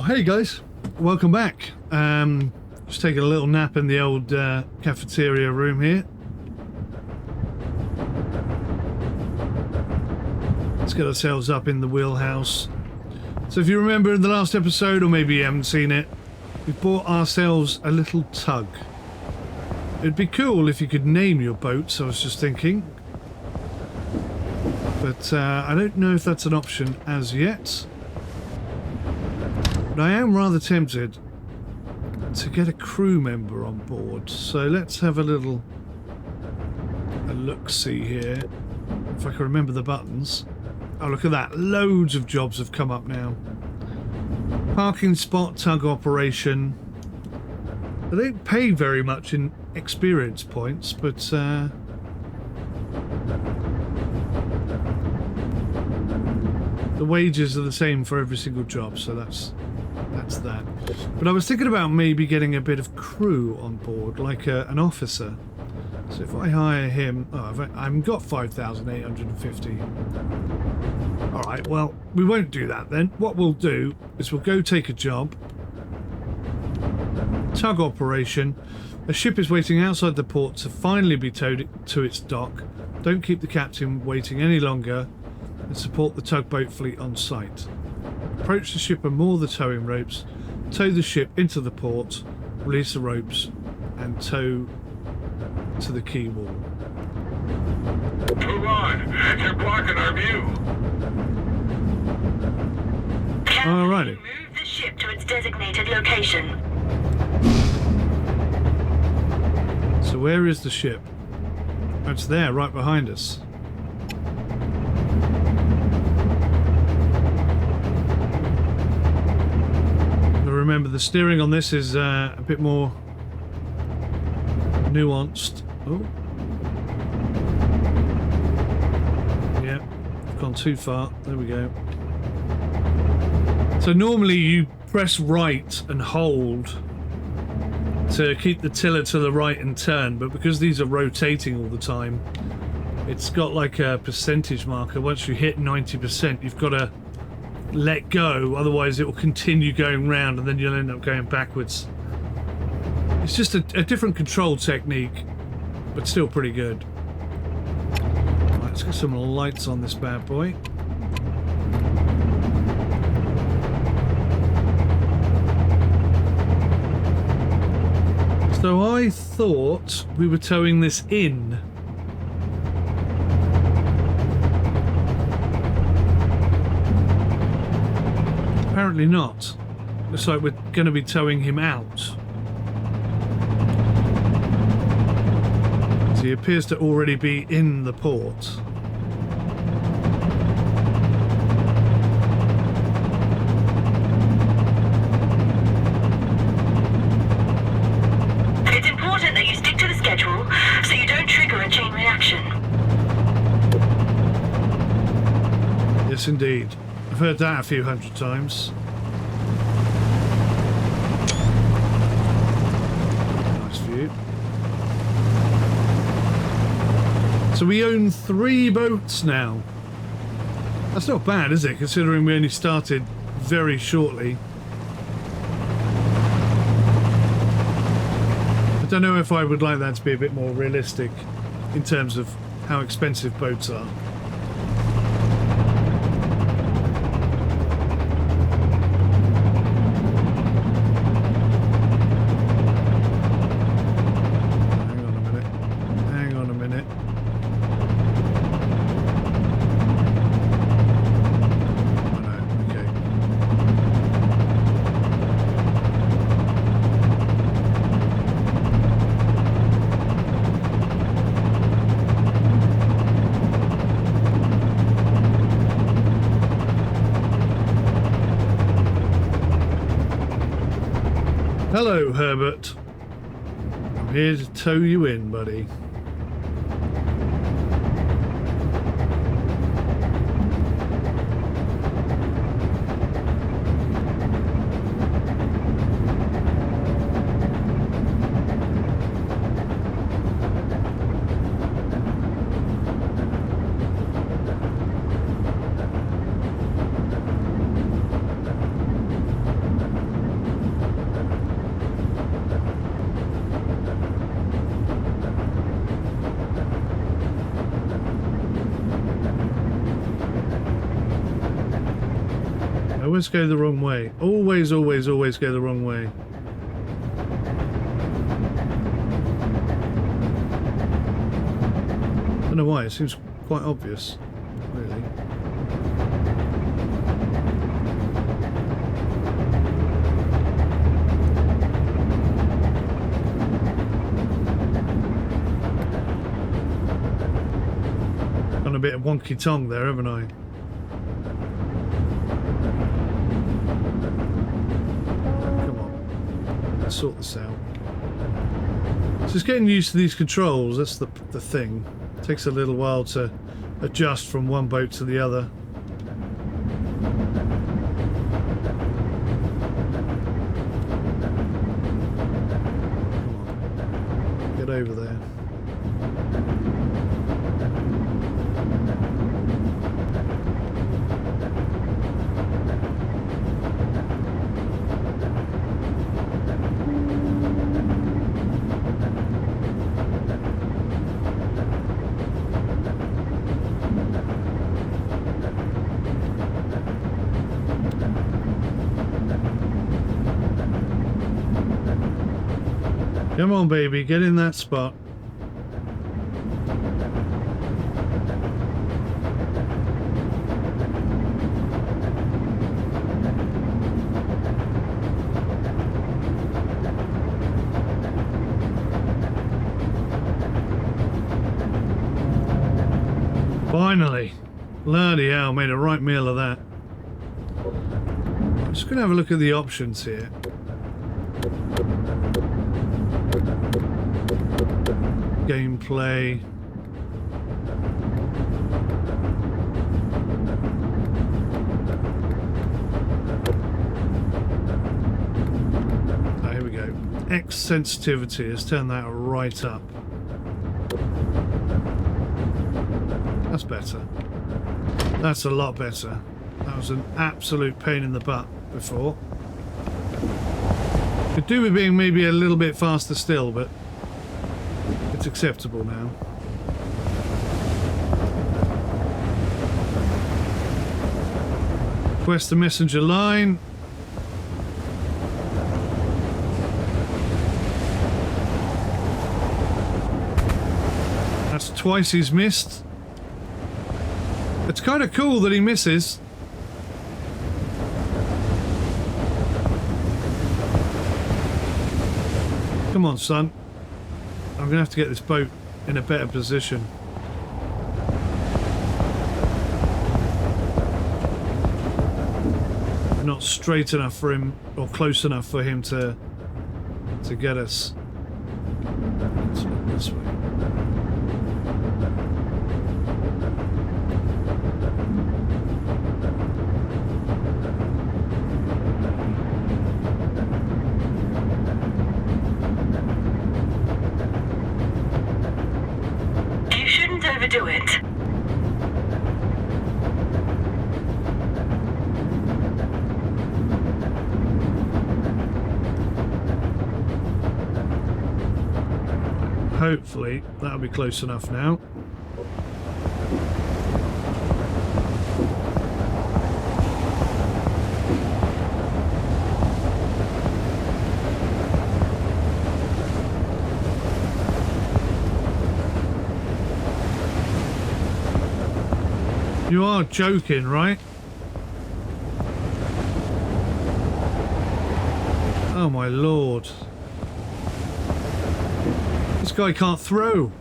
Oh, hey guys, welcome back. Just taking a little nap in the old cafeteria room here. Let's get ourselves up in the wheelhouse. So if you remember in the last episode, or maybe you haven't seen it, we bought ourselves a little tug. It'd be cool if you could name your boats, I was just thinking. But I don't know if that's an option as yet. But I am rather tempted to get a crew member on board. So let's have a look-see here. If I can remember the buttons. Oh, look at that. Loads of jobs have come up now. Parking spot, tug operation. They don't pay very much in experience points, but the wages are the same for every single job, so that's that. But I was thinking about maybe getting a bit of crew on board, like an officer. So if I hire him, I've got 5,850. All right, well, we won't do that then. What we'll do is we'll go take a job. Tug operation. A ship is waiting outside the port to finally be towed to its dock. Don't keep the captain waiting any longer and support the tugboat fleet on site. Approach the ship and moor the towing ropes. Tow the ship into the port. Release the ropes and tow to the quay wall. Move on! You're blocking our view! Alrighty. Move the ship to its designated location. So where is the ship? Oh, it's there, right behind us. But remember, the steering on this is a bit more nuanced. Oh. Yeah, I've gone too far. There we go. So normally you press right and hold to keep the tiller to the right and turn, but because these are rotating all the time, it's got like a percentage marker. Once you hit 90%, you've got to let go, otherwise it will continue going round and then you'll end up going backwards. It's just a different control technique, but still pretty good. Right, let's get some lights on this bad boy. So I thought we were towing this in. Apparently not. Looks like we're going to be towing him out. So he appears to already be in the port. It's important that you stick to the schedule so you don't trigger a chain reaction. Yes, indeed. I've heard that a few hundred times. Nice view. So we own 3 boats now. That's not bad, is it? Considering we only started very shortly. I don't know if I would like that to be a bit more realistic in terms of how expensive boats are. Hello, Herbert. I'm here to tow you in, buddy. always go the wrong way. Always, always, always go the wrong way. I don't know why, it seems quite obvious, really. Done a bit of wonky tongue there, haven't I? Come on, let's sort this out. So it's getting used to these controls, that's the thing. It takes a little while to adjust from one boat to the other. Come on, get over there. Come on, baby, get in that spot. Finally. Bloody hell, made a right meal of that. I'm just going to have a look at the options here. Gameplay. Here we go. X sensitivity. Let's turn that right up. That's better. That's a lot better. That was an absolute pain in the butt before. Could do with being maybe a little bit faster still, but it's acceptable now. Request the messenger line. That's twice he's missed. It's kind of cool that he misses. Come on, son. I'm going to have to get this boat in a better position. Not straight enough for him, or close enough for him to get us. Let's look this way. Do it. Hopefully that'll be close enough now. You are joking, right? Oh my lord. This guy can't throw.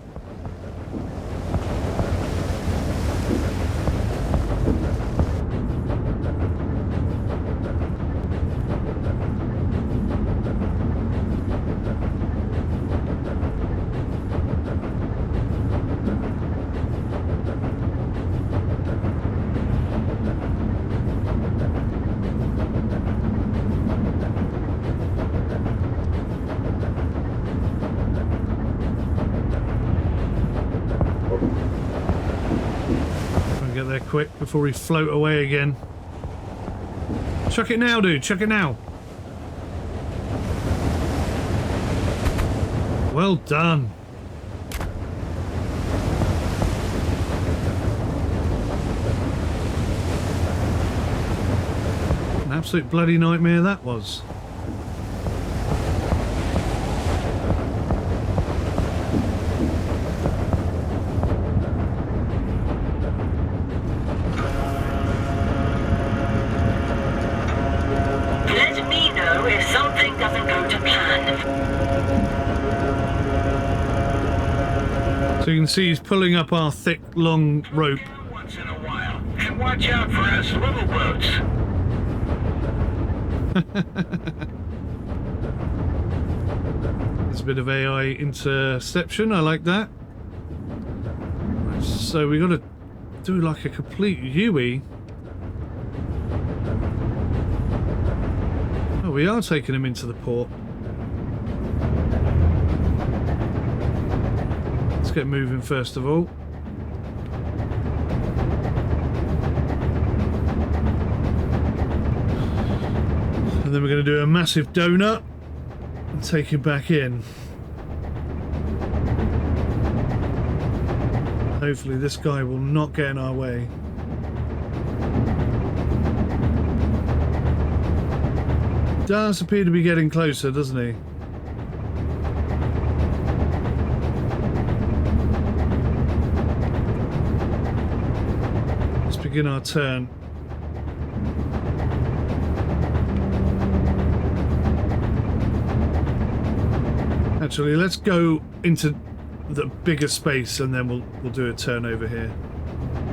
Quick before we float away again. Chuck it now, dude. Chuck it now. Well done. Now absolute bloody nightmare that was. Let me know if something doesn't go to plan. So you can see he's pulling up our thick, long rope. Once in a while. And watch out for us little boats. There's a bit of AI interception. I like that. Right, so we got to do like a complete U-E. Oh, we are taking him into the port. Let's get moving first of all. And then we're going to do a massive donut and take him back in. Hopefully this guy will not get in our way. Does appear to be getting closer, doesn't he? Let's begin our turn. Actually, let's go into the bigger space and then we'll do a turn over here.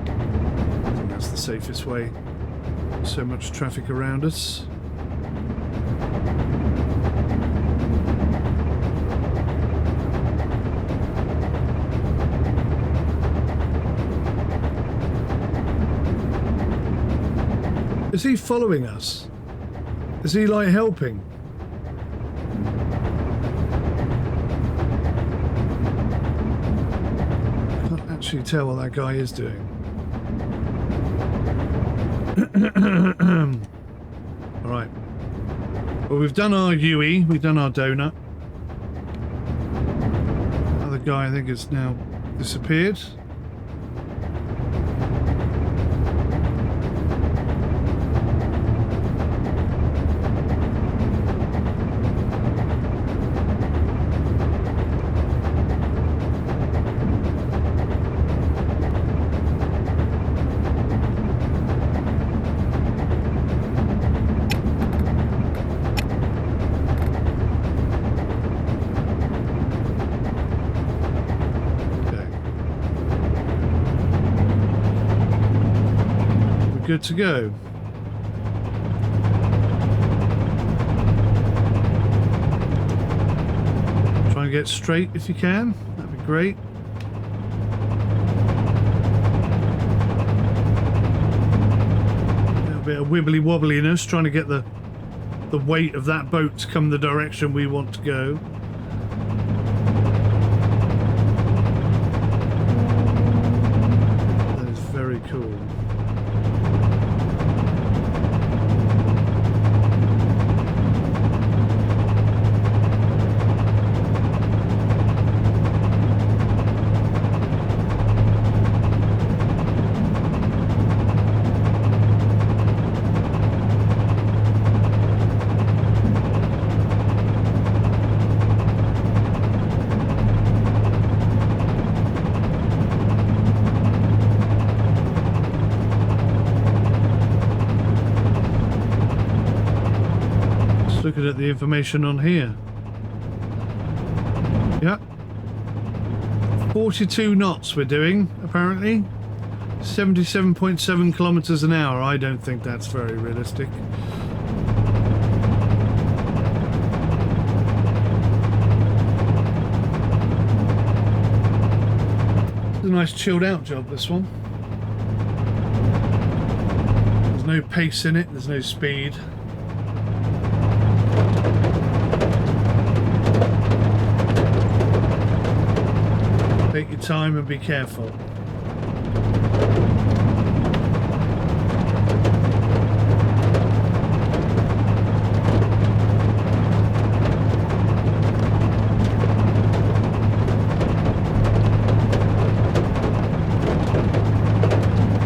I think that's the safest way. So much traffic around us. Is he following us? Is he like helping? Can't actually tell what that guy is doing. All right. Well, we've done our UE, we've done our donut. Other guy, I think, has now disappeared. Good to go. Try and get straight if you can. That'd be great. A little bit of wibbly wobbliness, trying to get the weight of that boat to come the direction we want to go. That is very cool. Looking at the information on here. Yeah. 42 knots we're doing, apparently. 77.7 kilometers an hour. I don't think that's very realistic. It's a nice chilled out job, this one. There's no pace in it, there's no speed. Take your time and be careful.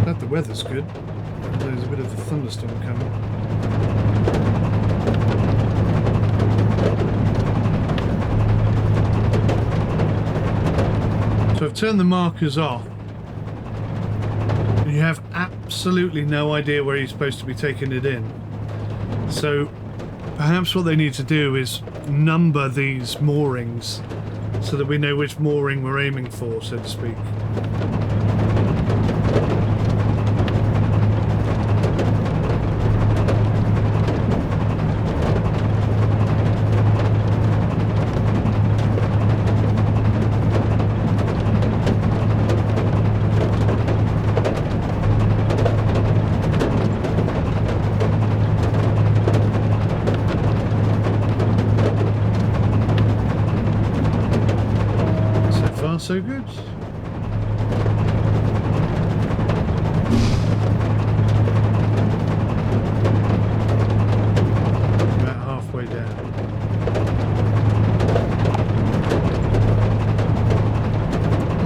Glad the weather's good. There's a bit of a thunderstorm coming. turn the markers off, and you have absolutely no idea where you're supposed to be taking it in. So perhaps what they need to do is number these moorings so that we know which mooring we're aiming for, so to speak. So good. About halfway down.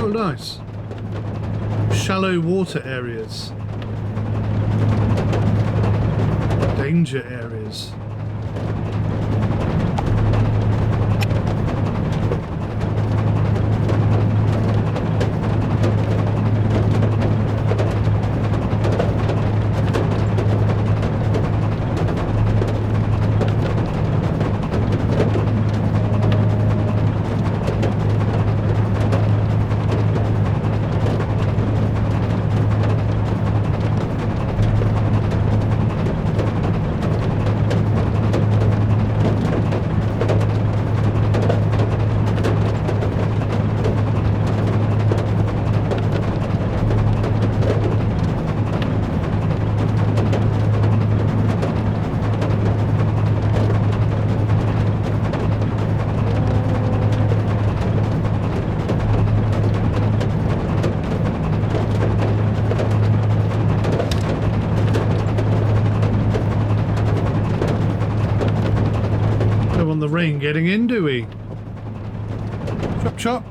Oh, nice. Shallow water areas. Danger areas. The rain getting in, do we? Chop chop.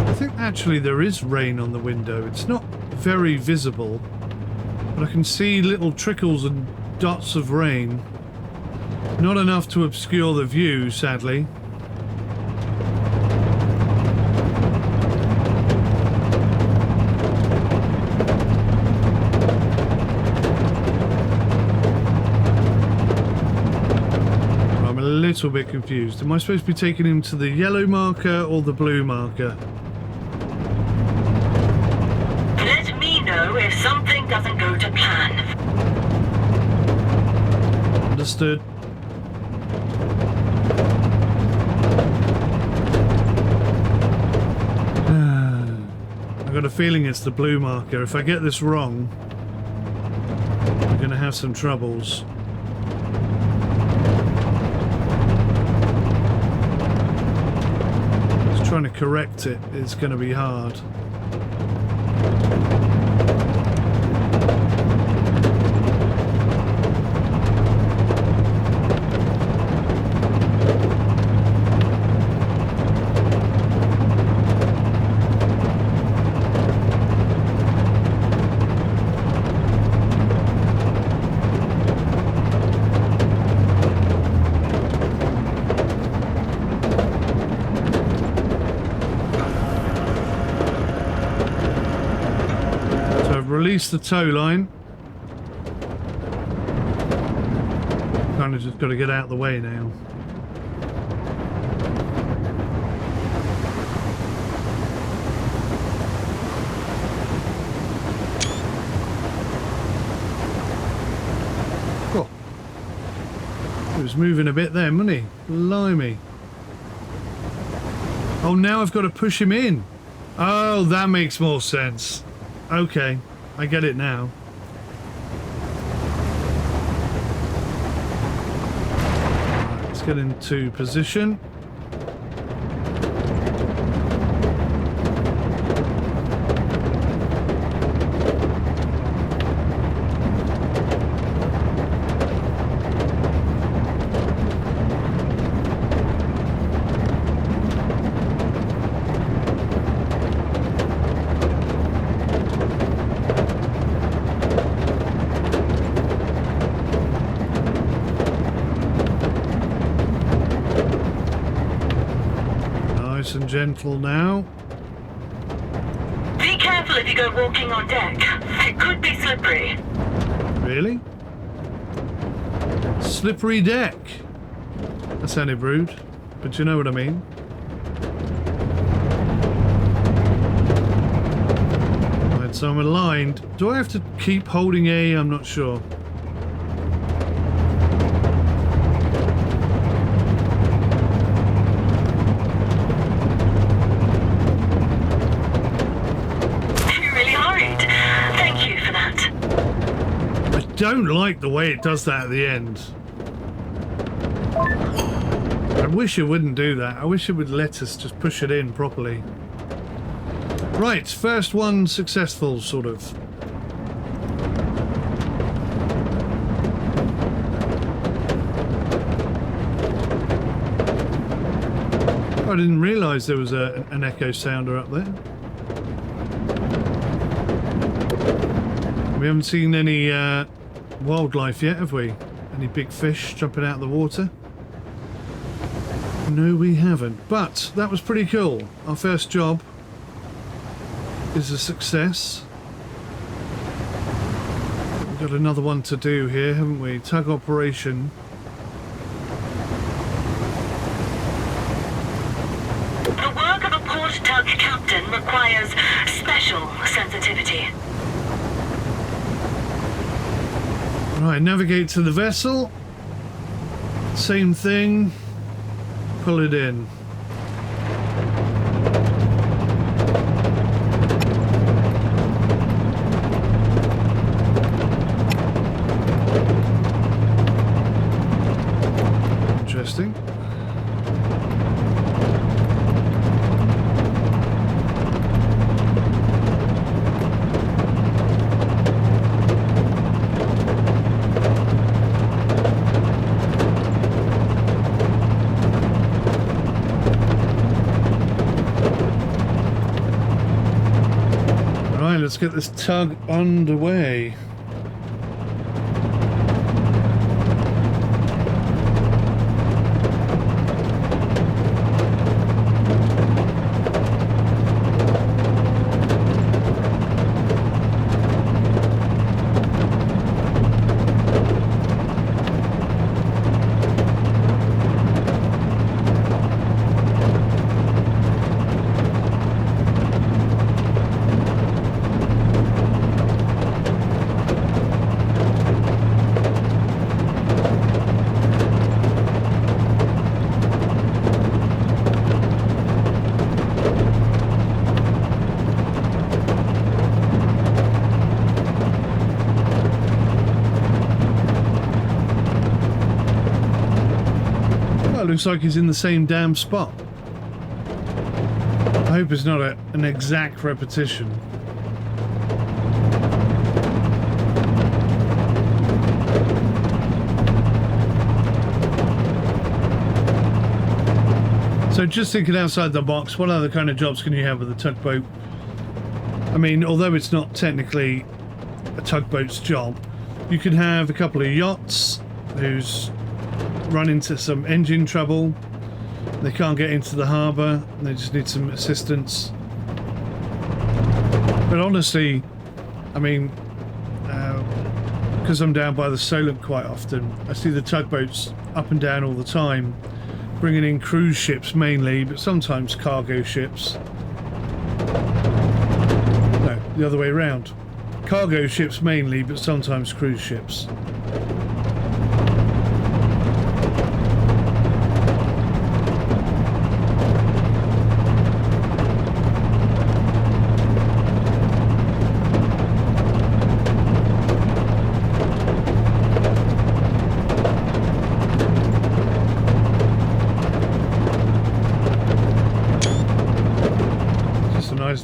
I think actually there is rain on the window. It's not very visible, but I can see little trickles and dots of rain. Not enough to obscure the view, sadly. I'm a little bit confused. Am I supposed to be taking him to the yellow marker or the blue marker? Let me know if something doesn't go to plan. Understood. I've got a feeling it's the blue marker. If I get this wrong, I'm going to have some troubles. Just trying to correct it is going to be hard. Release the tow line. Kind of just got to get out of the way now. Cool. He was moving a bit then, wasn't he? Blimey. Oh, now I've got to push him in. Oh, that makes more sense. Okay. I get it now. Right, let's get into position. Nice and gentle now. Be careful if you go walking on deck. It could be slippery. Really? Slippery deck. That sounded rude, but you know what I mean. Right, so I'm aligned. Do I have to keep holding A? I'm not sure. Don't like the way it does that at the end. I wish it wouldn't do that. I wish it would let us just push it in properly. Right, first one successful, sort of. I didn't realise there was an echo sounder up there. We haven't seen any wildlife yet, have we? Any big fish jumping out of the water? No, we haven't. But that was pretty cool. Our first job is a success. We've got another one to do here, haven't we? Tug operation. The work of a port tug captain requires special sensitivity. Right, navigate to the vessel. Same thing. Pull it in. Interesting. Let's get this tug underway. Looks like he's in the same damn spot. I hope it's not an exact repetition. So just thinking outside the box, what other kind of jobs can you have with a tugboat? I mean, although it's not technically a tugboat's job, you could have a couple of yachts whose run into some engine trouble, they can't get into the harbour, they just need some assistance. But honestly, I mean, because I'm down by the Solent quite often, I see the tugboats up and down all the time, bringing in cruise ships mainly, but sometimes cargo ships. No, the other way around. Cargo ships mainly, but sometimes cruise ships.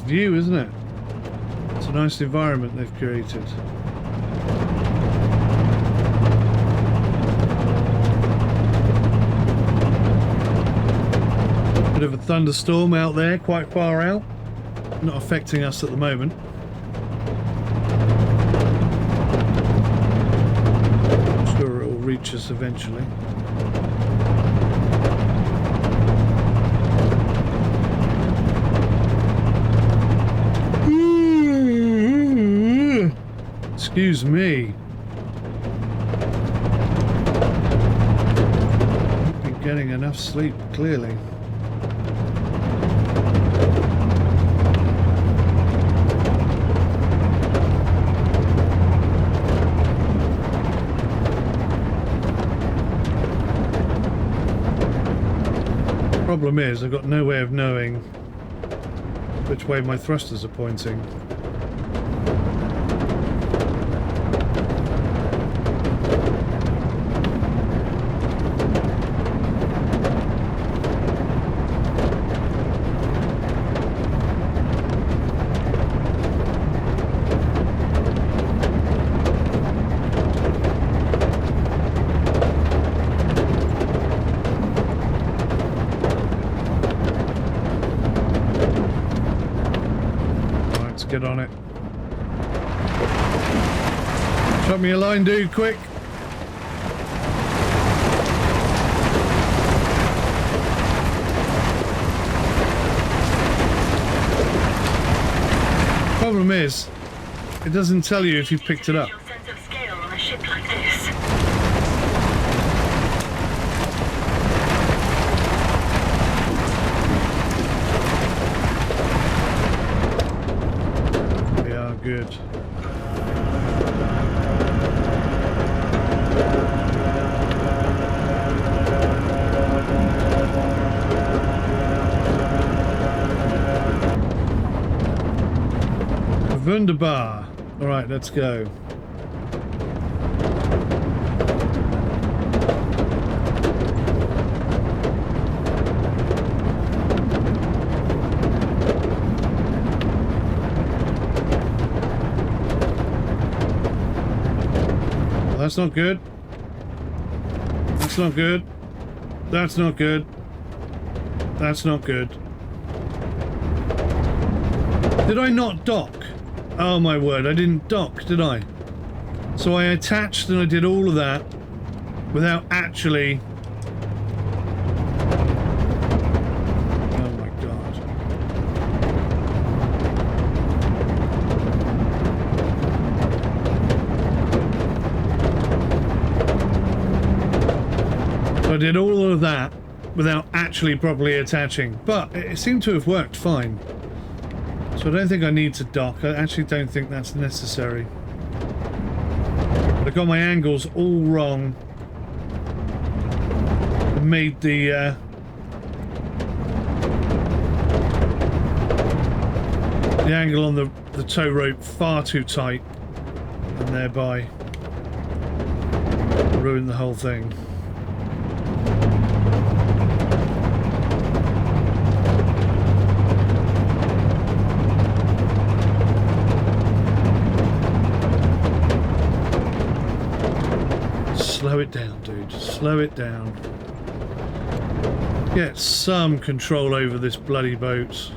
View, isn't it? It's a nice environment they've created. Bit of a thunderstorm out there, quite far out. Not affecting us at the moment. I'm sure it will reach us eventually. Excuse me. I've been getting enough sleep, clearly. Problem is, I've got no way of knowing which way my thrusters are pointing. Get on it. Shot me a line, dude, quick. Problem is, it doesn't tell you if you've picked it up. Your sense of scale on a ship like this. Good. Wunderbar. All right, let's go. That's not good. That's not good. That's not good. That's not good. Did I not dock? Oh my word, I didn't dock, did I? So I attached and I did all of that without actually... Oh my god. So I did all of that without actually properly attaching, but it seemed to have worked fine. So I don't think I need to dock. I actually don't think that's necessary. But I got my angles all wrong. I made the angle on the tow rope far too tight, and thereby ruined the whole thing. Slow it down, dude. Slow it down. Get some control over this bloody boat.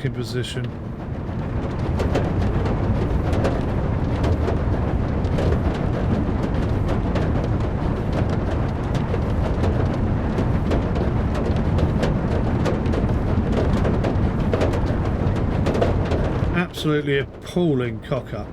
In position. Absolutely appalling cock up.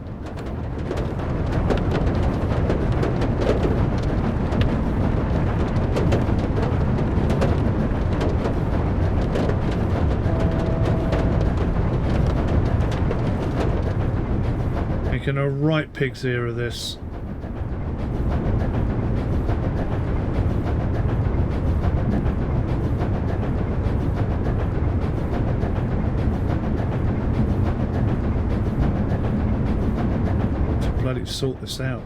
Making a right pig's ear of this. To bloody sort this out.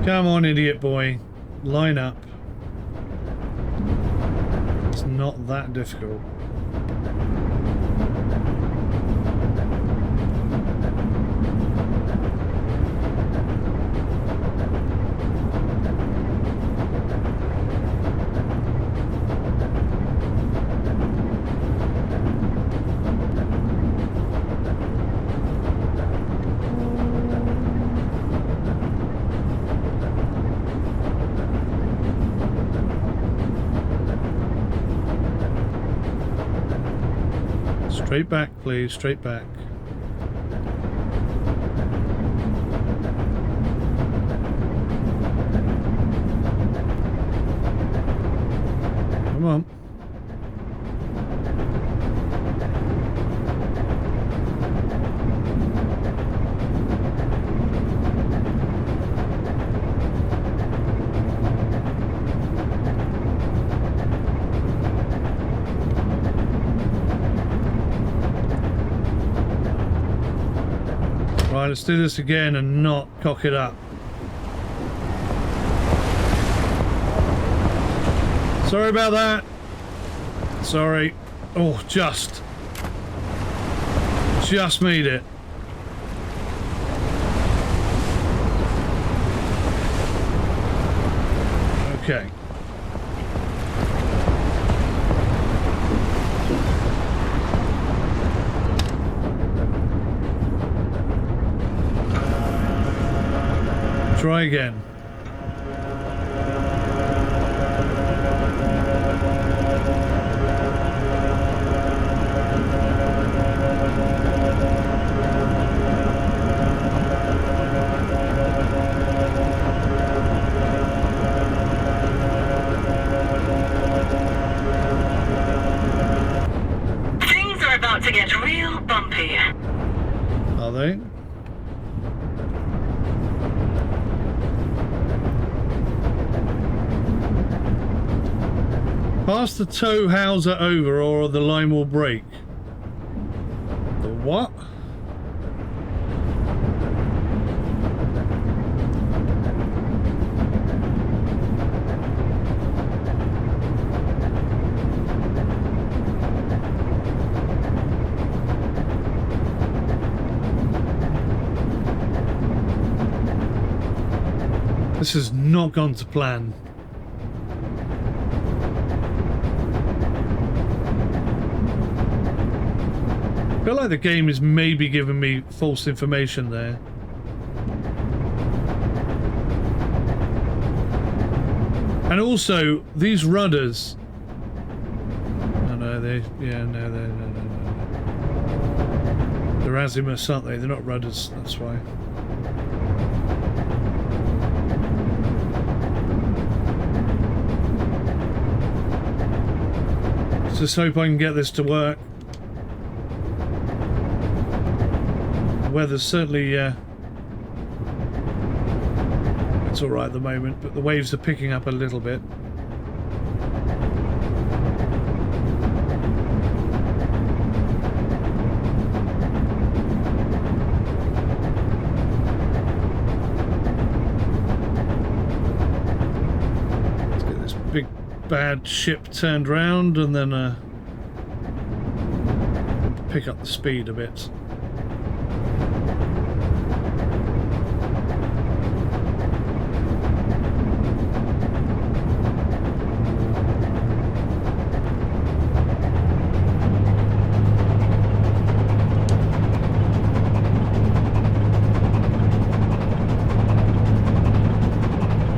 Come on, idiot boy. Line up. It's not that difficult. Straight back, please. Straight back. Come on. Right, let's do this again and not cock it up. Sorry about that. Sorry. Oh, just made it. Okay. Try again. Things are about to get real bumpy. Are they? Pass the tow hauser over or the line will break. The what? This has not gone to plan. I feel like the game is maybe giving me false information there. And also, these rudders... Oh no, they're azimuths, aren't they? They're not rudders, that's why. Let's just hope I can get this to work. Weather's certainly it's all right at the moment, but the waves are picking up a little bit. Let's get this big bad ship turned round and then pick up the speed a bit.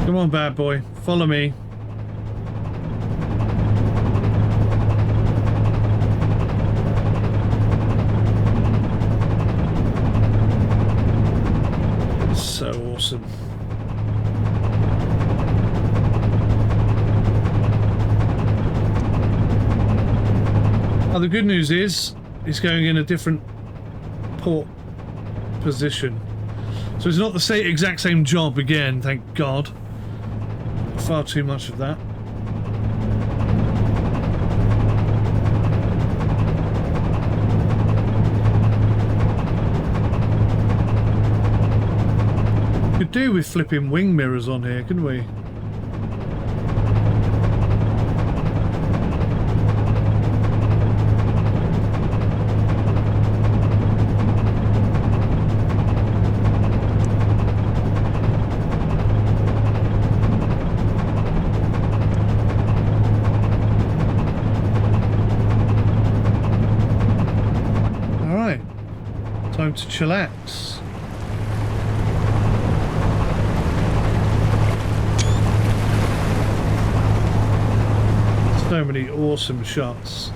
Come on, bad boy, follow me. So awesome. Oh, the good news is it's going in a different port position. So it's not the same, exact same job again, thank God. Far too much of that. Good do with flipping wing mirrors on here, couldn't we? Time to chillax. So many awesome shots.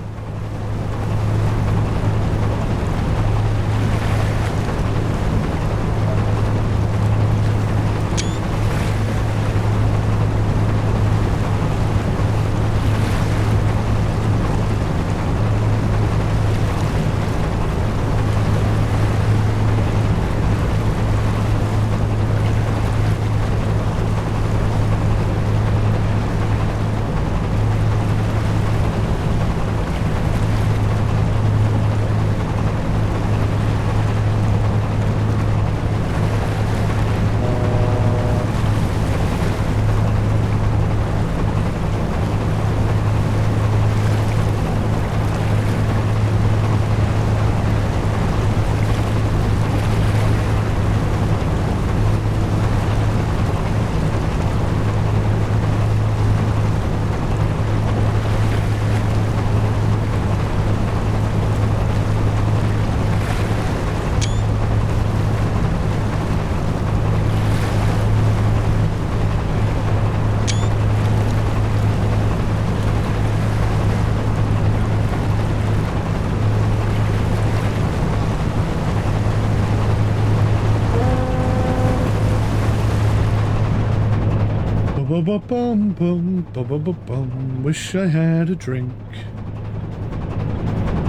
Bum, wish I had a drink.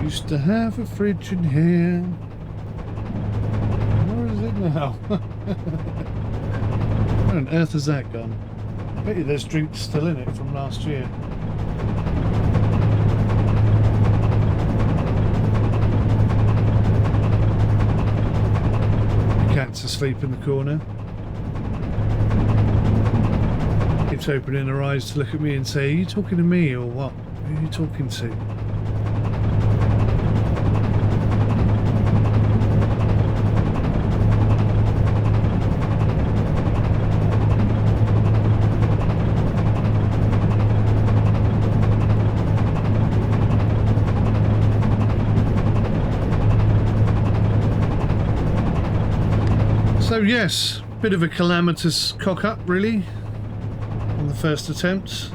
Used to have a fridge in here. Where is it now? Where on earth has that gone? I bet you there's drinks still in it from last year. The cat's asleep in the corner. Keeps opening her eyes to look at me and say, are you talking to me or what? Who are you talking to? So yes, bit of a calamitous cock-up really. On the first attempt.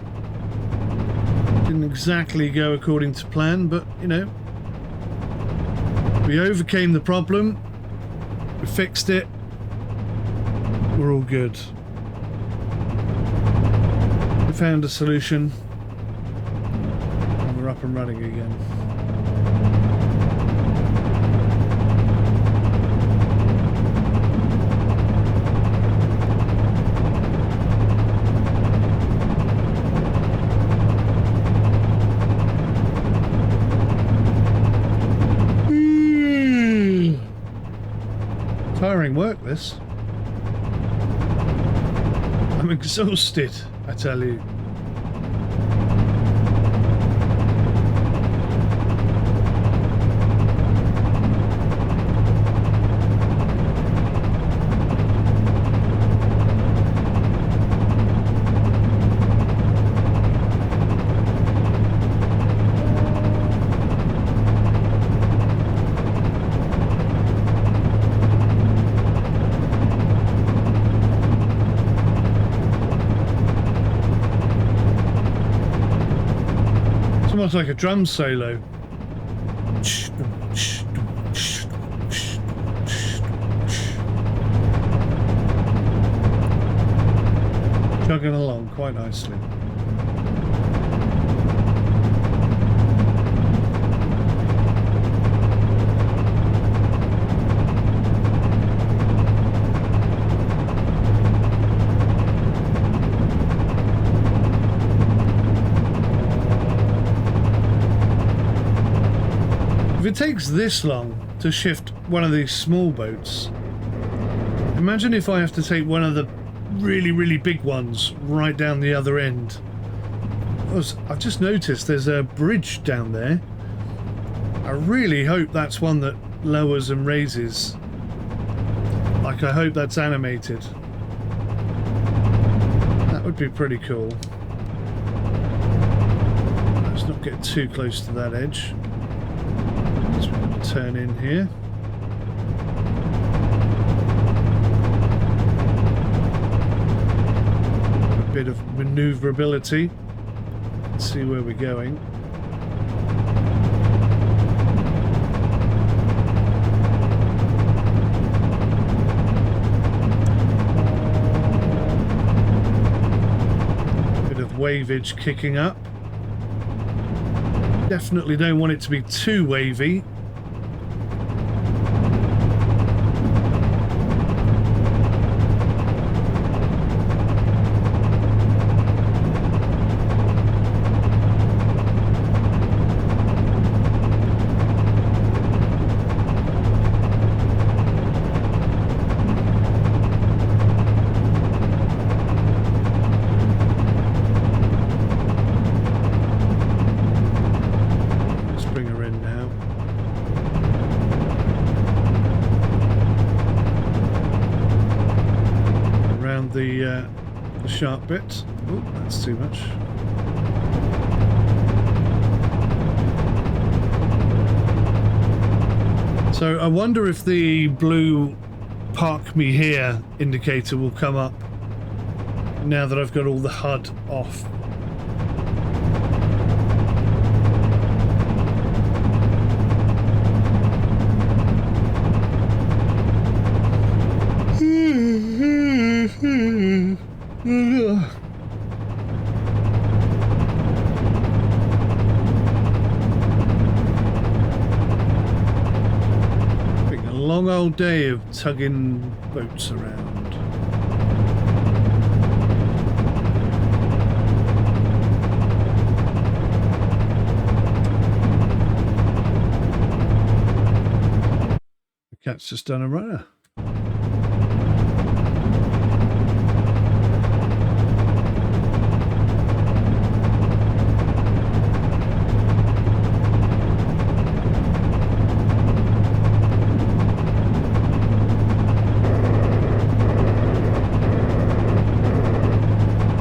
Didn't exactly go according to plan, but you know, we overcame the problem, we fixed it, we're all good. We found a solution and we're up and running again. Tiring work, this. I'm exhausted, I tell you. Almost like a drum solo. Chugging along quite nicely. If it takes this long to shift one of these small boats, Imagine if I have to take one of the really, really big ones right down the other end. I've just noticed there's a bridge down there. I really hope that's one that lowers and raises. Like, I hope that's animated. That would be pretty cool. Let's not get too close to that edge. Just going to turn in here. A bit of maneuverability. Let's see where we're going. Waveage kicking up. Definitely don't want it to be too wavy. The sharp bit. Oh, that's too much. So I wonder if the blue park me here indicator will come up now that I've got all the HUD off. Been a long old day of tugging boats around. The cat's just done a runner.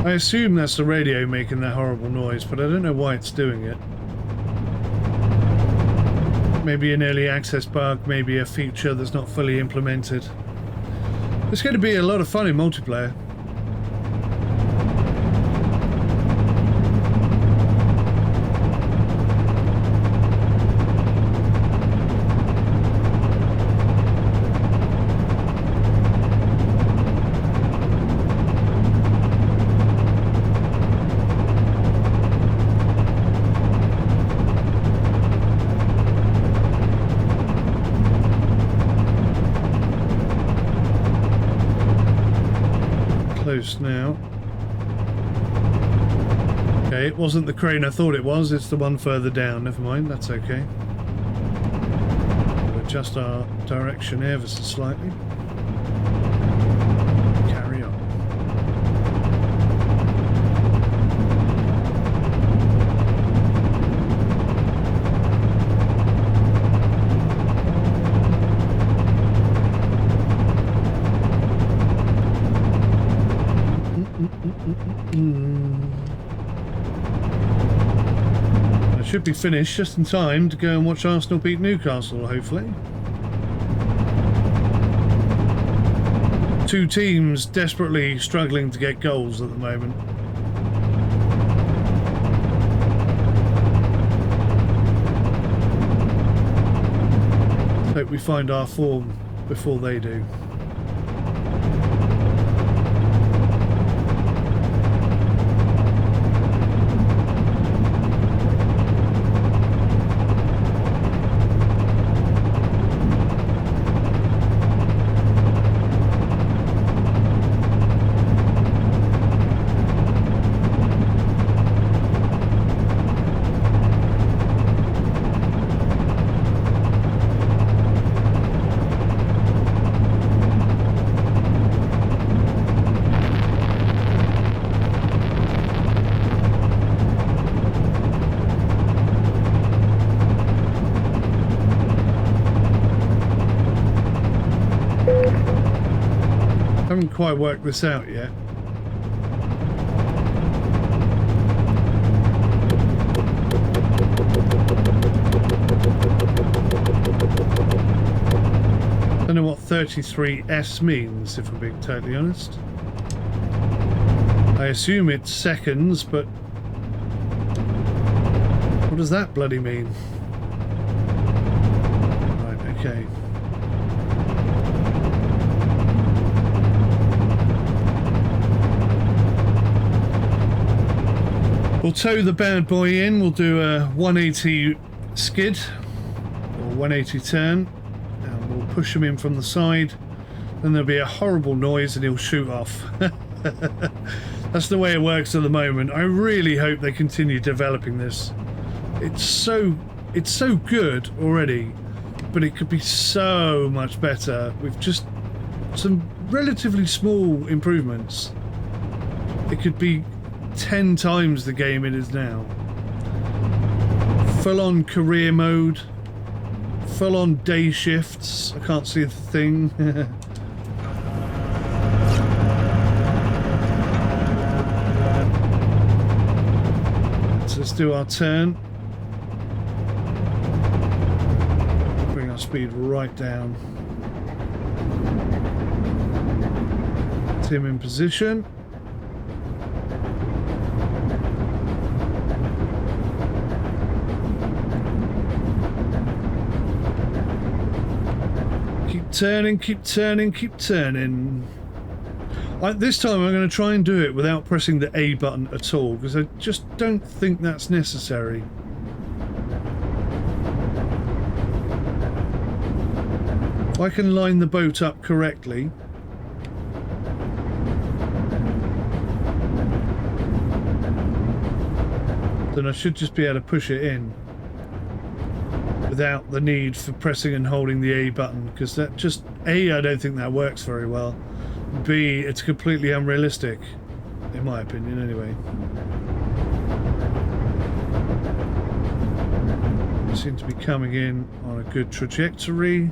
I assume that's the radio making that horrible noise, but I don't know why it's doing it. Maybe an early access bug, maybe a feature that's not fully implemented. It's going to be a lot of fun in multiplayer. Now. Okay, it wasn't the crane I thought it was, it's the one further down. Never mind, that's okay. We'll adjust our direction ever so slightly. Carry on. I should be finished just in time to go and watch Arsenal beat Newcastle, hopefully. Two teams desperately struggling to get goals at the moment. Hope we find our form before they do. haven't quite worked this out yet. I don't know what 33S means, if I'm being totally honest. I assume it's seconds, but what does that bloody mean? Right, okay. We'll tow the bad boy in, we'll do a 180 skid, or 180 turn, and we'll push him in from the side, then there'll be a horrible noise and he'll shoot off. That's the way it works at the moment. I really hope they continue developing this. It's so good already, but it could be so much better with just some relatively small improvements. It could be 10 times the game it is now. Full-on career mode, full-on day shifts. I can't see the thing. So let's do our turn. Bring our speed right down. Get him in position. Turning, keep turning, keep turning. This time I'm going to try and do it without pressing the A button at all, because I just don't think that's necessary. If I can line the boat up correctly, then I should just be able to push it in without the need for pressing and holding the A button, because that just A, I don't think that works very well. B, it's completely unrealistic, in my opinion anyway. We seem to be coming in on a good trajectory.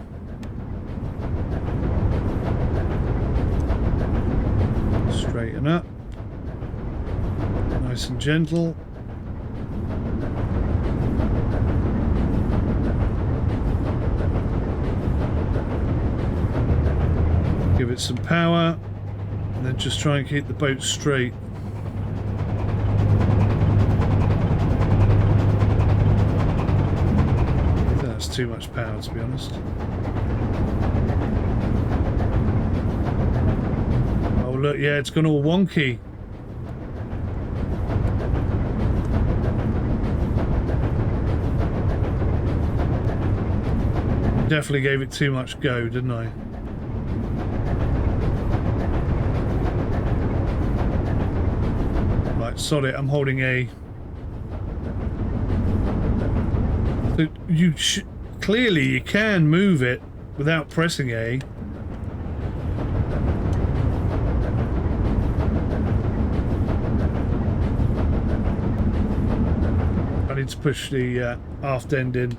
Straighten up. Nice and gentle. Give it some power, and then just try and keep the boat straight. I think that's too much power, to be honest. Oh look, yeah, it's gone all wonky. Definitely gave it too much go, didn't I? Sod it, I'm holding A. So clearly you can move it without pressing A. I need to push the aft end in.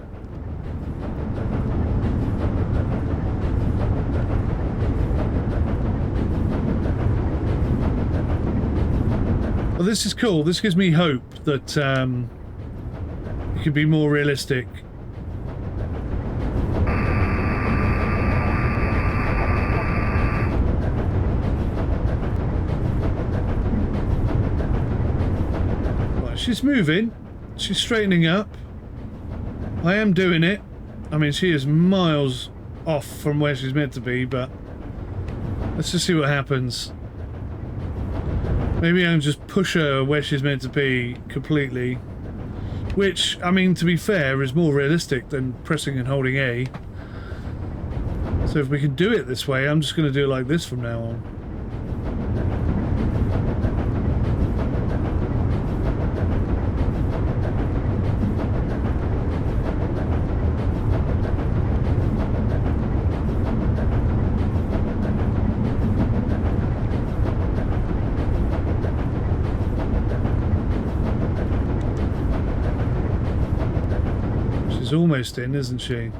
Well, this is cool. This gives me hope that it could be more realistic. Right, she's moving. She's straightening up. I am doing it. I mean, she is miles off from where she's meant to be, but let's just see what happens. Maybe I'll just push her where she's meant to be completely. Which, I mean, to be fair, is more realistic than pressing and holding A. So if we can do it this way, I'm just going to do it like this from now on. Almost in, isn't she?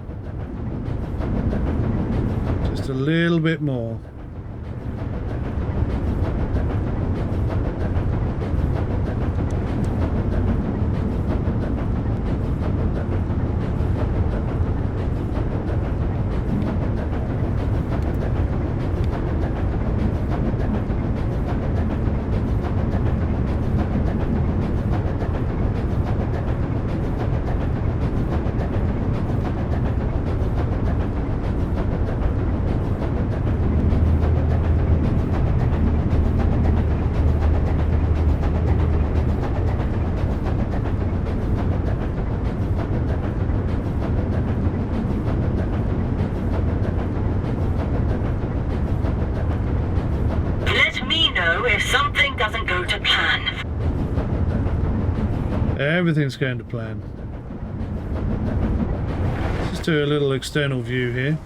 Just a little bit more. Everything's going to plan. Let's just do a little external view here.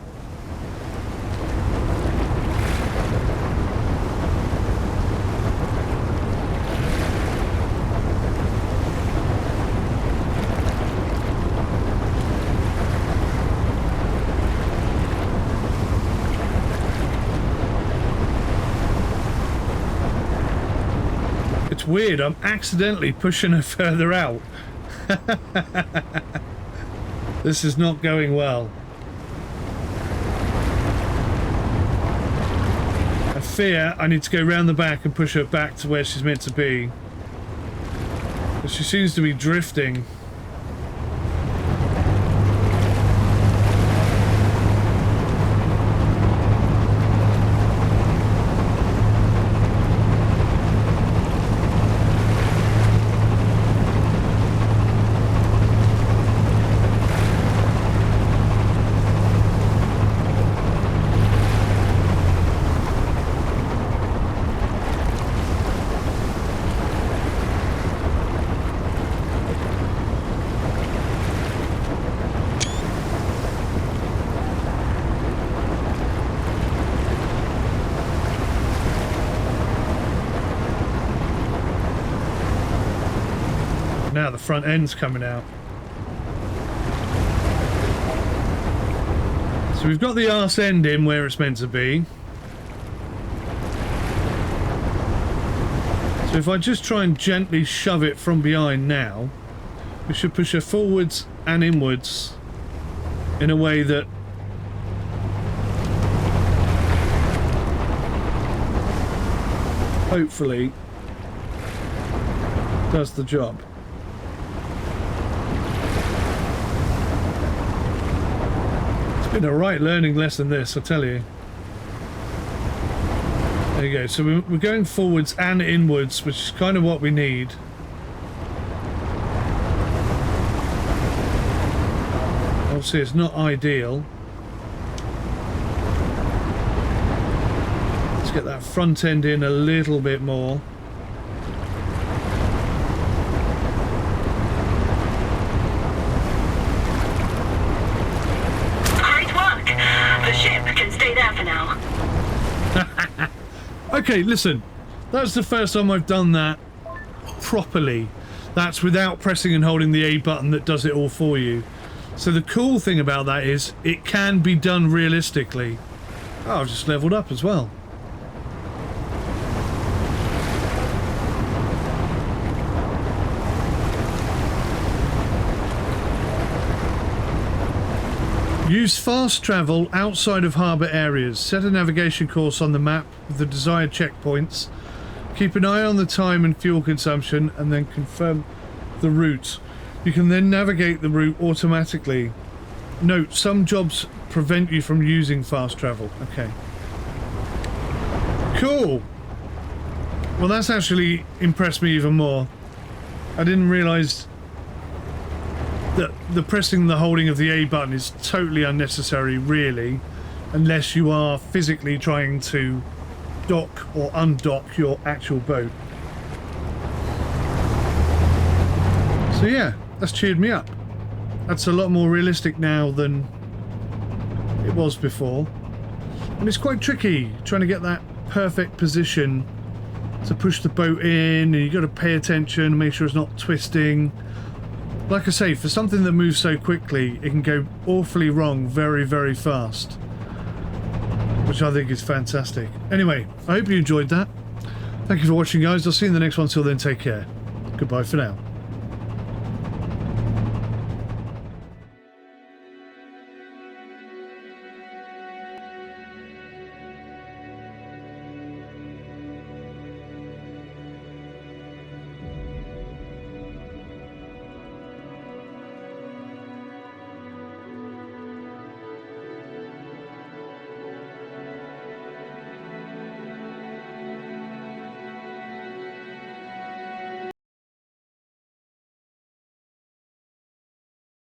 It's weird, I'm accidentally pushing her further out. This is not going well. I fear I need to go round the back and push her back to where she's meant to be. But she seems to be drifting. Now the front end's coming out. So we've got the arse end in where it's meant to be. So if I just try and gently shove it from behind now, we should push her forwards and inwards in a way that hopefully does the job. Been a right learning lesson this, I tell you. There you go, so we're going forwards and inwards, which is kind of what we need. Obviously it's not ideal. Let's get that front end in a little bit more. Okay, listen, that's the first time I've done that properly. That's without pressing and holding the A button that does it all for you. So the cool thing about that is it can be done realistically. Oh, I've just leveled up as well. Use fast travel outside of harbour areas. Set a navigation course on the map with the desired checkpoints. Keep an eye on the time and fuel consumption and then confirm the route. You can then navigate the route automatically. Note, some jobs prevent you from using fast travel. Okay. Cool. Well, that's actually impressed me even more. I didn't realise that the pressing and the holding of the A button is totally unnecessary, really, unless you are physically trying to dock or undock your actual boat. So yeah, that's cheered me up. That's a lot more realistic now than it was before. And it's quite tricky trying to get that perfect position to push the boat in, and you've got to pay attention and make sure it's not twisting. Like I say, for something that moves so quickly, it can go awfully wrong very, very fast. Which I think is fantastic. Anyway, I hope you enjoyed that. Thank you for watching, guys. I'll see you in the next one. Till then, take care. Goodbye for now.